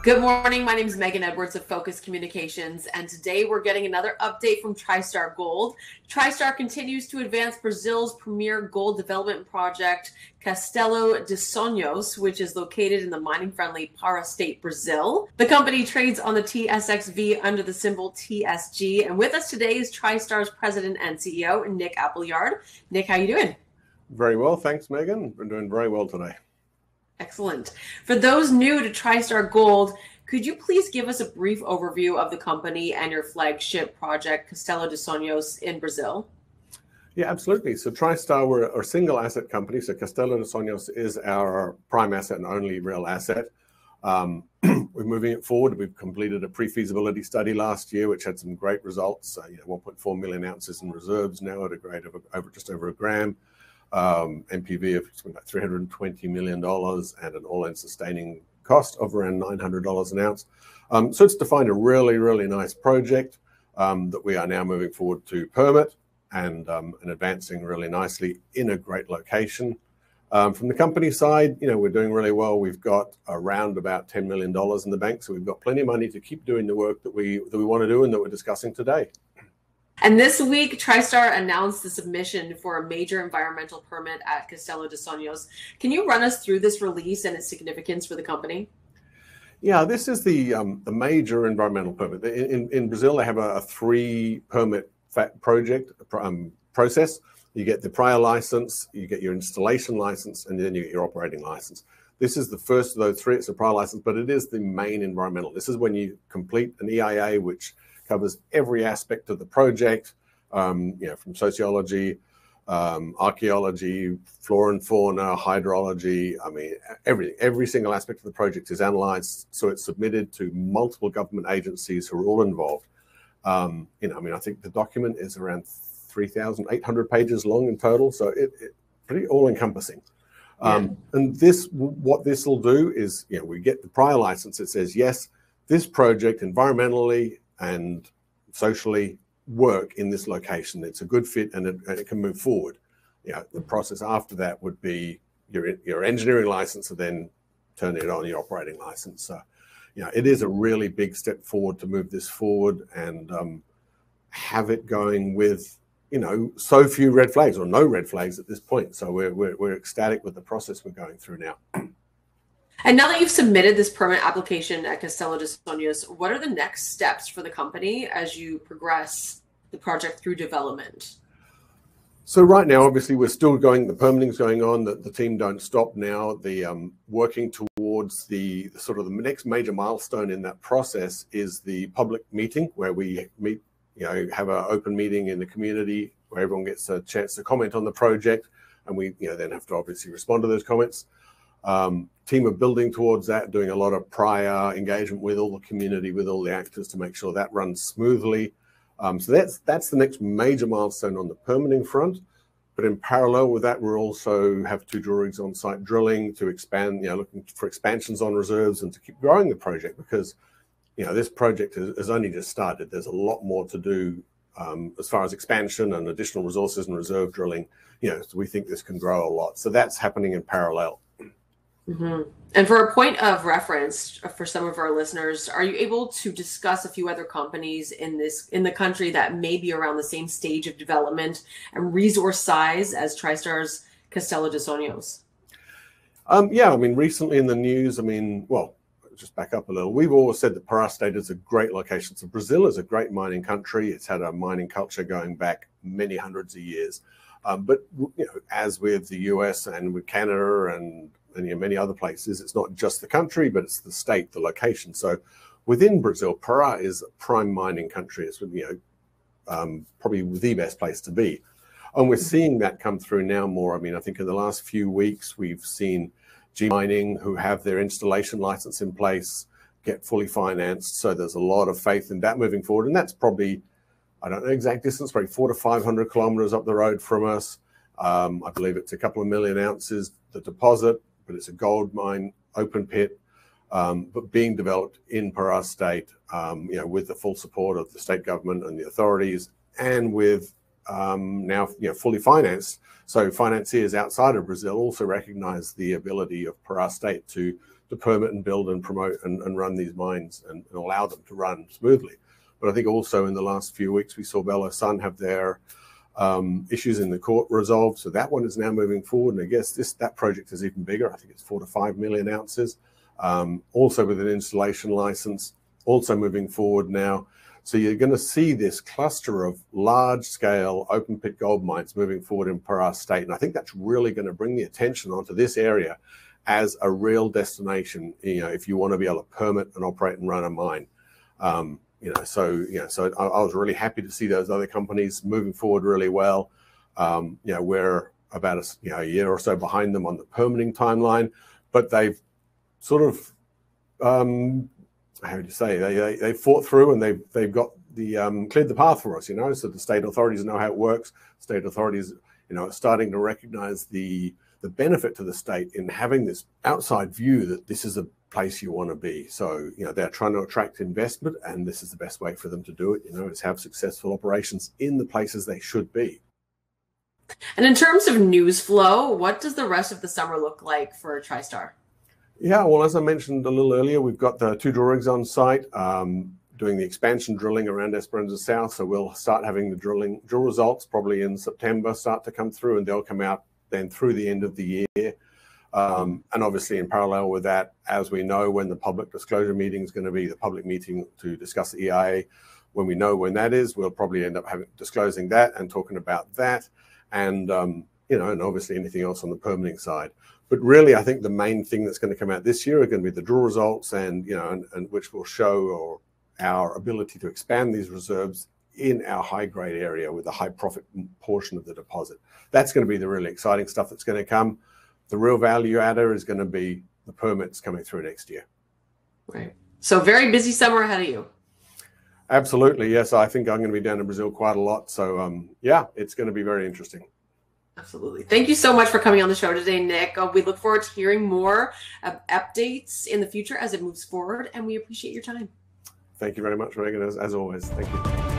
Good morning. My name is Megan Edwards of Focus Communications, and today we're getting another update from TriStar Gold. TriStar continues to advance Brazil's premier gold development project, Castelo de Sonhos, which is located in the mining-friendly Pará state, Brazil. The company trades on the TSX.V under the symbol TSG, and with us today is TriStar's president and CEO, Nick Appleyard. Nick, how you doing? Very well, thanks, Megan. We're doing very well today. Excellent. For those new to TriStar Gold, could you please give us a brief overview of the company and your flagship project, Castelo de Sonhos, in Brazil? Yeah, absolutely. So TriStar, we're a single asset company. So Castelo de Sonhos is our prime asset and only real asset. We're moving it forward. We've completed a pre-feasibility study last year, which had some great results. 1.4 million ounces in reserves now at a grade of just over a gram. NPV of about $320 million and an all-in sustaining cost of around $900 an ounce. So it's defined a really, really nice project that we are now moving forward to permit and advancing really nicely in a great location. From the company side, we're doing really well. We've got around about $10 million in the bank, so we've got plenty of money to keep doing the work that we want to do and that we're discussing today. And this week, TriStar announced the submission for a major environmental permit at Castelo de Sonhos. Can you run us through this release and its significance for the company? Yeah, this is the major environmental permit. In Brazil, they have a three-permit process. You get the prior license, you get your installation license, and then you get your operating license. This is the first of those three. It's a prior license, but it is the main environmental. This is when you complete an EIA, which covers every aspect of the project, from sociology, archaeology, flora and fauna, hydrology. I mean, every single aspect of the project is analyzed. So it's submitted to multiple government agencies who are all involved. I think the document is around 3,800 pages long in total. So it's pretty all-encompassing. Yeah. And what this will do is, we get the prior license. It says, yes, this project environmentally and socially work in this location. It's a good fit and it can move forward. The process after that would be your engineering license and then turn it on your operating license. So, it is a really big step forward to move this forward and have it going with, so few red flags or no red flags at this point. So we're ecstatic with the process we're going through now. And now that you've submitted this permit application at Castelo de Sonhos, what are the next steps for the company as you progress the project through development? So right now, obviously, we're still going, the permitting's going on, the team don't stop now. The working towards the sort of the next major milestone in that process is the public meeting where we meet, have an open meeting in the community where everyone gets a chance to comment on the project. And we then have to obviously respond to those comments. Team are building towards that, doing a lot of prior engagement with all the community, with all the actors to make sure that runs smoothly. So that's the next major milestone on the permitting front. But in parallel with that, we're also have two drill rigs on site drilling to expand, looking for expansions on reserves and to keep growing the project because, this project has only just started. There's a lot more to do as far as expansion and additional resources and reserve drilling. So we think this can grow a lot. So that's happening in parallel. Mm-hmm. And for a point of reference for some of our listeners, are you able to discuss a few other companies in the country that may be around the same stage of development and resource size as TriStar's Castelo de Sonhos? Recently in the news, just back up a little. We've always said that Pará State is a great location. So Brazil is a great mining country. It's had a mining culture going back many hundreds of years. But as with the US and with Canada and many other places, it's not just the country, but it's the state, the location. So within Brazil, Pará is a prime mining country. It's probably the best place to be. And we're seeing that come through now more. I think in the last few weeks, we've seen G Mining, who have their installation license in place, get fully financed. So there's a lot of faith in that moving forward. And that's probably, I don't know exact distance, probably 400 to 500 kilometers up the road from us. I believe it's a couple of million ounces, the deposit, but it's a gold mine, open pit, but being developed in Pará State, with the full support of the state government and the authorities, and with now fully financed. So financiers outside of Brazil also recognize the ability of Pará State to to permit and build and promote and run these mines and allow them to run smoothly. But I think also in the last few weeks, we saw Belo Sun have their issues in the court resolved. So that one is now moving forward. And I guess that project is even bigger. I think it's 4 to 5 million ounces. Also with an installation license, also moving forward now. So you're going to see this cluster of large-scale open pit gold mines moving forward in Pará State. And I think that's really going to bring the attention onto this area as a real destination, if you want to be able to permit and operate and run a mine. So I was really happy to see those other companies moving forward really well. We're about a year or so behind them on the permitting timeline, but they've sort of, how would you say, they fought through and they've got the cleared the path for us, so the state authorities know how it works. State authorities, are starting to recognize the benefit to the state in having this outside view that this is a place you want to be. So, they're trying to attract investment, and this is the best way for them to do it, is have successful operations in the places they should be. And in terms of news flow, what does the rest of the summer look like for TriStar? Yeah, well, as I mentioned a little earlier, we've got the 2 drill rigs on site doing the expansion drilling around Esperanza South. So we'll start having the drill results probably in September start to come through, and they'll come out then through the end of the year. And obviously in parallel with that, as we know when the public disclosure meeting is going to be, the public meeting to discuss the EIA, when we know when that is, we'll probably end up disclosing that and talking about that. And, and obviously anything else on the permitting side. But really, I think the main thing that's going to come out this year are going to be the drill results and which will show our ability to expand these reserves in our high grade area with a high profit portion of the deposit. That's going to be the really exciting stuff that's going to come. The real value adder is going to be the permits coming through next year. Right. So very busy summer ahead of you. Absolutely. Yes. I think I'm going to be down in Brazil quite a lot. So yeah, it's going to be very interesting. Absolutely. Thank you so much for coming on the show today, Nick. We look forward to hearing more updates in the future as it moves forward, and we appreciate your time. Thank you very much, Megan, as always. Thank you.